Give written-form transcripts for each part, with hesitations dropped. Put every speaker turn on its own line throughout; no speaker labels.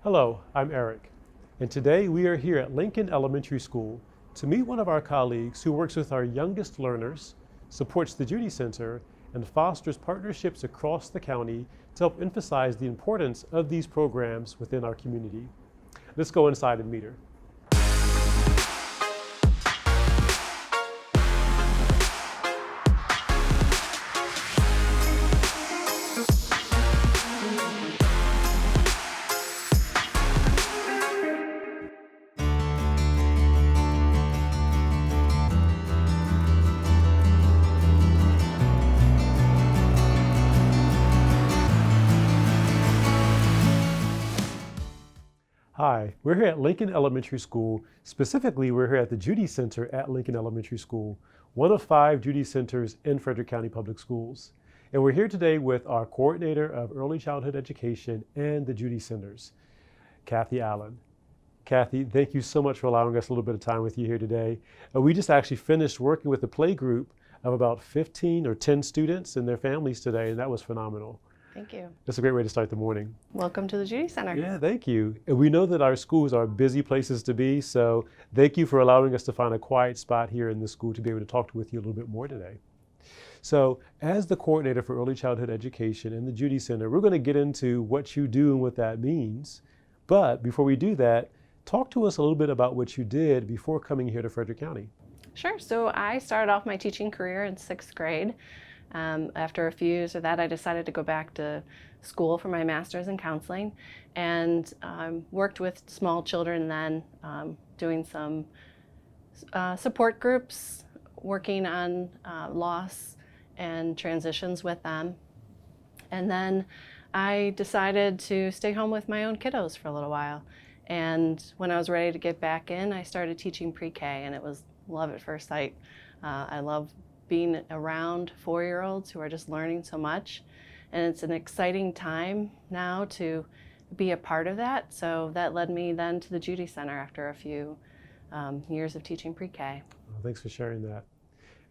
Hello, I'm Eric, and today we are here at Lincoln Elementary School to meet one of our colleagues who works with our youngest learners, supports the Judy Center, and fosters partnerships across the county to help emphasize the importance of these programs within our community. Let's go inside and meet her. Hi, we're here at Lincoln Elementary School. Specifically, we're here at the Judy Center at Lincoln Elementary School, one of 5 Judy Centers in Frederick County Public Schools. And we're here today with our coordinator of early childhood education and the Judy Centers, Kathy Allen. Kathy, thank you so much for allowing us a little bit of time with you here today. We just actually finished working with a play group of about 15 or 10 students and their families today, and that was phenomenal.
Thank you.
That's a great way to start the morning.
Welcome to the Judy Center.
Yeah, thank you. And we know that our schools are busy places to be, so thank you for allowing us to find a quiet spot here in the school to be able to talk with you a little bit more today. So as the coordinator for early childhood education in the Judy Center, we're going to get into what you do and what that means. But before we do that, talk to us a little bit about what you did before coming here to Frederick County.
Sure. So I started off my teaching career in 6th grade. After a few years of that, I decided to go back to school for my master's in counseling and worked with small children then, doing some support groups, working on loss and transitions with them. And then I decided to stay home with my own kiddos for a little while. And when I was ready to get back in, I started teaching pre-K, and it was love at first sight. I love being around 4-year-olds who are just learning so much. And it's an exciting time now to be a part of that. So that led me then to the Judy Center after a few years of teaching pre-K.
Well, thanks for sharing that.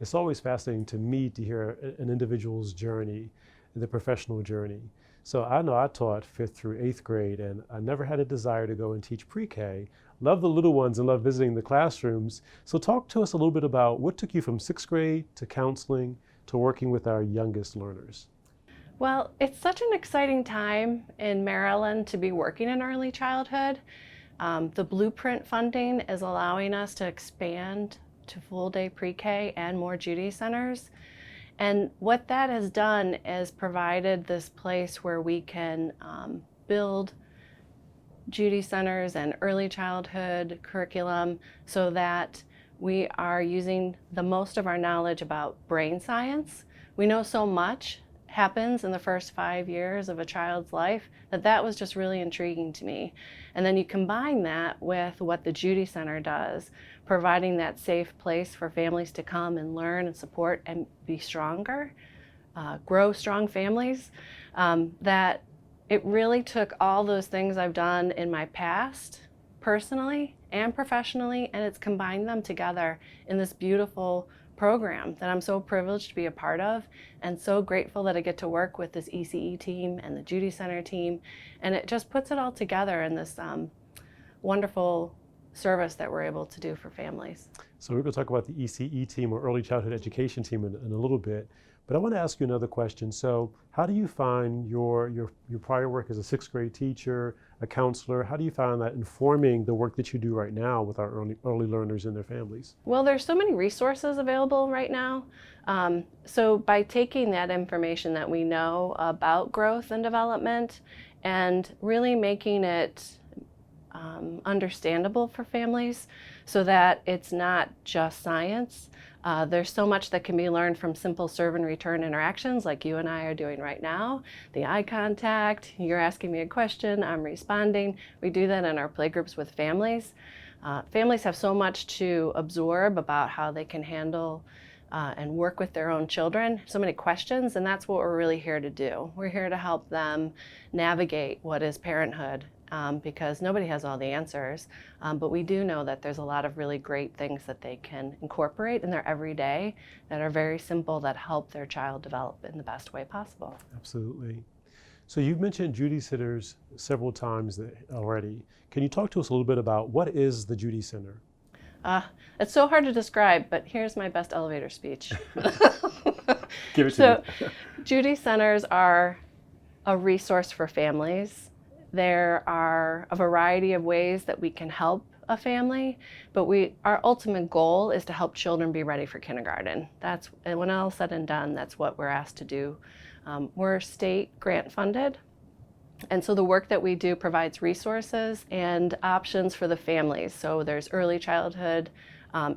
It's always fascinating to me to hear an individual's journey, the professional journey. So I know I taught 5th through 8th grade, and I never had a desire to go and teach pre-K. Love the little ones and love visiting the classrooms. So talk to us a little bit about what took you from 6th grade to counseling to working with our youngest learners.
Well, it's such an exciting time in Maryland to be working in early childhood. The Blueprint funding is allowing us to expand to full-day pre-K and more Judy Centers. And what that has done is provided this place where we can build Judy Centers and early childhood curriculum so that we are using the most of our knowledge about brain science. We know so much happens in the first 5 years of a child's life that was just really intriguing to me. And then you combine that with what the Judy Center does, providing that safe place for families to come and learn and support and be stronger, grow strong families, that it really took all those things I've done in my past, personally and professionally, and it's combined them together in this beautiful program that I'm so privileged to be a part of, and so grateful that I get to work with this ECE team and the Judy Center team, and it just puts it all together in this wonderful service that we're able to do for families.
So we're going to talk about the ECE team or early childhood education team in a little bit, but I want to ask you another question. So how do you find your prior work as a 6th grade teacher, a counselor, how do you find that informing the work that you do right now with our early learners and their families?
Well, there's so many resources available right now. So by taking that information that we know about growth and development and really making it understandable for families so that it's not just science. There's so much that can be learned from simple serve and return interactions like you and I are doing right now. The eye contact, you're asking me a question, I'm responding. We do that in our playgroups with families. Families have so much to absorb about how they can handle and work with their own children, so many questions, and that's what we're really here to do. We're here to help them navigate what is parenthood because nobody has all the answers, but we do know that there's a lot of really great things that they can incorporate in their everyday that are very simple that help their child develop in the best way possible.
Absolutely. So you've mentioned Judy Centers several times already. Can you talk to us a little bit about what is the Judy Center?
It's so hard to describe, but here's my best elevator speech.
Give it to
So,
me.
Judy Centers are a resource for families. There are a variety of ways that we can help a family, but our ultimate goal is to help children be ready for kindergarten. And when all said and done, that's what we're asked to do. We're state grant funded, and so the work that we do provides resources and options for the families. So there's early childhood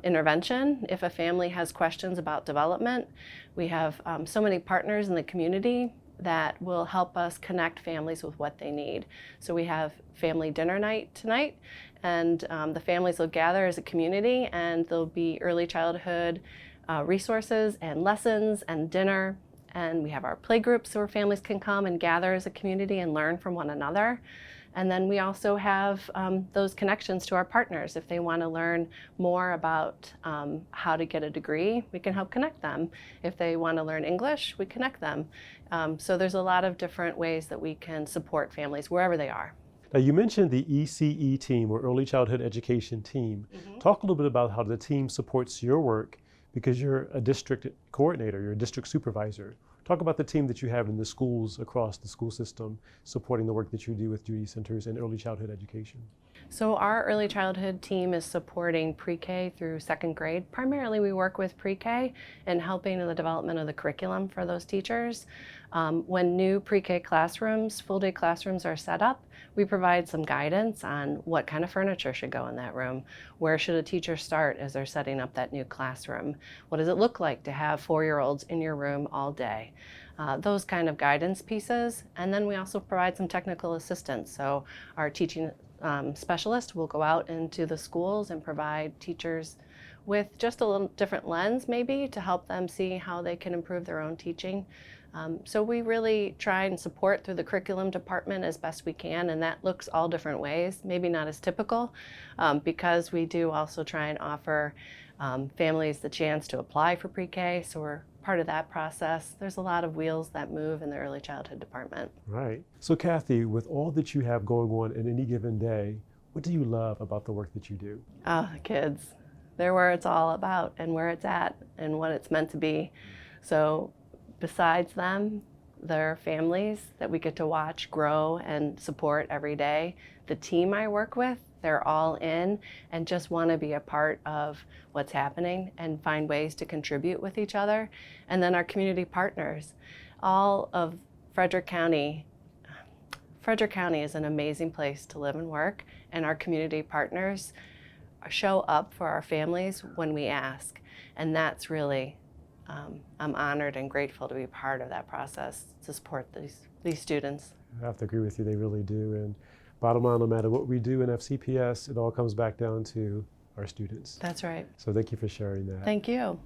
intervention. If a family has questions about development, we have so many partners in the community that will help us connect families with what they need. So we have family dinner night tonight, and the families will gather as a community, and there'll be early childhood resources and lessons and dinner. And we have our play groups where families can come and gather as a community and learn from one another. And then we also have those connections to our partners. If they want to learn more about how to get a degree, we can help connect them. If they want to learn English, we connect them. So there's a lot of different ways that we can support families wherever they are.
Now you mentioned the ECE team, or Early Childhood Education team. Talk a little bit about how the team supports your work, because you're a district coordinator, you're a district supervisor. Talk about the team that you have in the schools across the school system supporting the work that you do with Judy Centers and early childhood education.
So our early childhood team is supporting pre-K through second grade. Primarily we work with pre-K and helping in the development of the curriculum for those teachers. When new pre-K classrooms, full-day classrooms are set up, we provide some guidance on what kind of furniture should go in that room. Where should a teacher start as they're setting up that new classroom? What does it look like to have 4-year-olds in your room all day? Those kind of guidance pieces. And then we also provide some technical assistance. So our teaching specialist will go out into the schools and provide teachers with just a little different lens maybe to help them see how they can improve their own teaching. So we really try and support through the curriculum department as best we can, and that looks all different ways, maybe not as typical, because we do also try and offer families the chance to apply for pre-K, so we're part of that process. There's a lot of wheels that move in the early childhood department.
Right. So Kathy, with all that you have going on in any given day, what do you love about the work that you do?
Kids. They're where it's all about and where it's at and what it's meant to be. So besides them, there are families that we get to watch grow and support every day. The team I work with, they're all in and just want to be a part of what's happening and find ways to contribute with each other. And then our community partners. All of Frederick County is an amazing place to live and work, and our community partners show up for our families when we ask. And that's really, I'm honored and grateful to be part of that process to support these students.
I have to agree with you, they really do. And bottom line, no matter what we do in FCPS, it all comes back down to our students.
That's right.
So thank you for sharing that.
Thank you.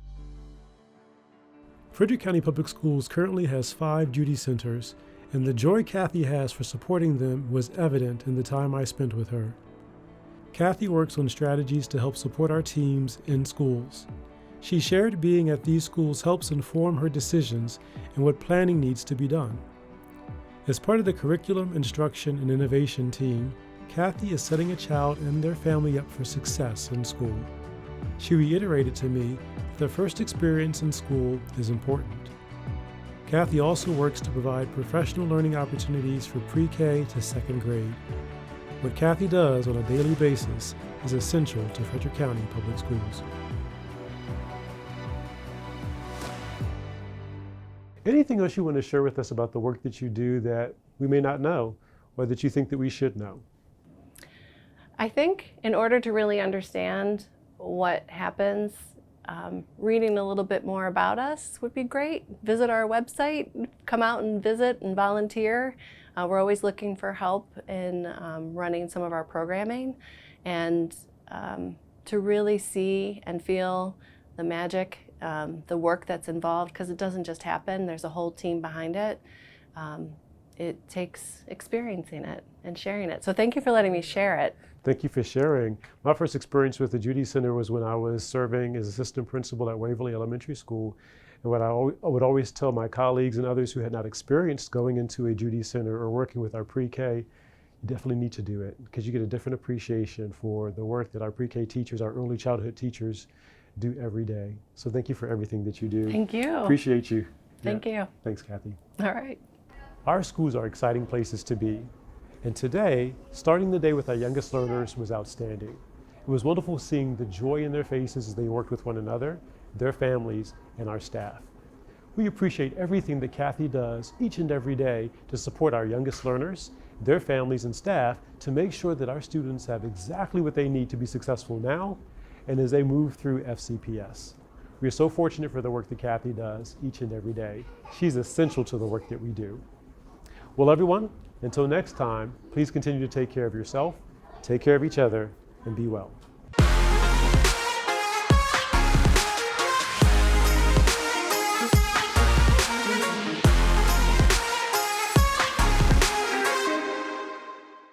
Frederick County Public Schools currently has 5 Judy Centers, and the joy Kathy has for supporting them was evident in the time I spent with her. Kathy works on strategies to help support our teams in schools. She shared being at these schools helps inform her decisions and what planning needs to be done. As part of the Curriculum, Instruction, and Innovation team, Kathy is setting a child and their family up for success in school. She reiterated to me that their first experience in school is important. Kathy also works to provide professional learning opportunities for pre-K to second grade. What Kathy does on a daily basis is essential to Frederick County Public Schools. Anything else you want to share with us about the work that you do that we may not know, or that you think that we should know?
I think in order to really understand what happens, reading a little bit more about us would be great. Visit our website, come out and visit and volunteer. We're always looking for help in running some of our programming, and to really see and feel the magic, the work that's involved, because it doesn't just happen. There's a whole team behind it. It takes experiencing it and sharing it. So thank you for letting me share it.
Thank you for sharing. My first experience with the Judy Center was when I was serving as assistant principal at Waverly Elementary School. And what I would always tell my colleagues and others who had not experienced going into a Judy Center or working with our pre-K, you definitely need to do it because you get a different appreciation for the work that our pre-K teachers, our early childhood teachers do every day. So thank you for everything that you do.
Thank you.
Appreciate you.
Thank you.
Thanks, Kathy.
All right.
Our schools are exciting places to be. And today, starting the day with our youngest learners was outstanding. It was wonderful seeing the joy in their faces as they worked with one another, their families, and our staff. We appreciate everything that Kathy does each and every day to support our youngest learners, their families and staff to make sure that our students have exactly what they need to be successful now and as they move through FCPS. We are so fortunate for the work that Kathy does each and every day. She's essential to the work that we do. Well, everyone, until next time, please continue to take care of yourself, take care of each other, and be well.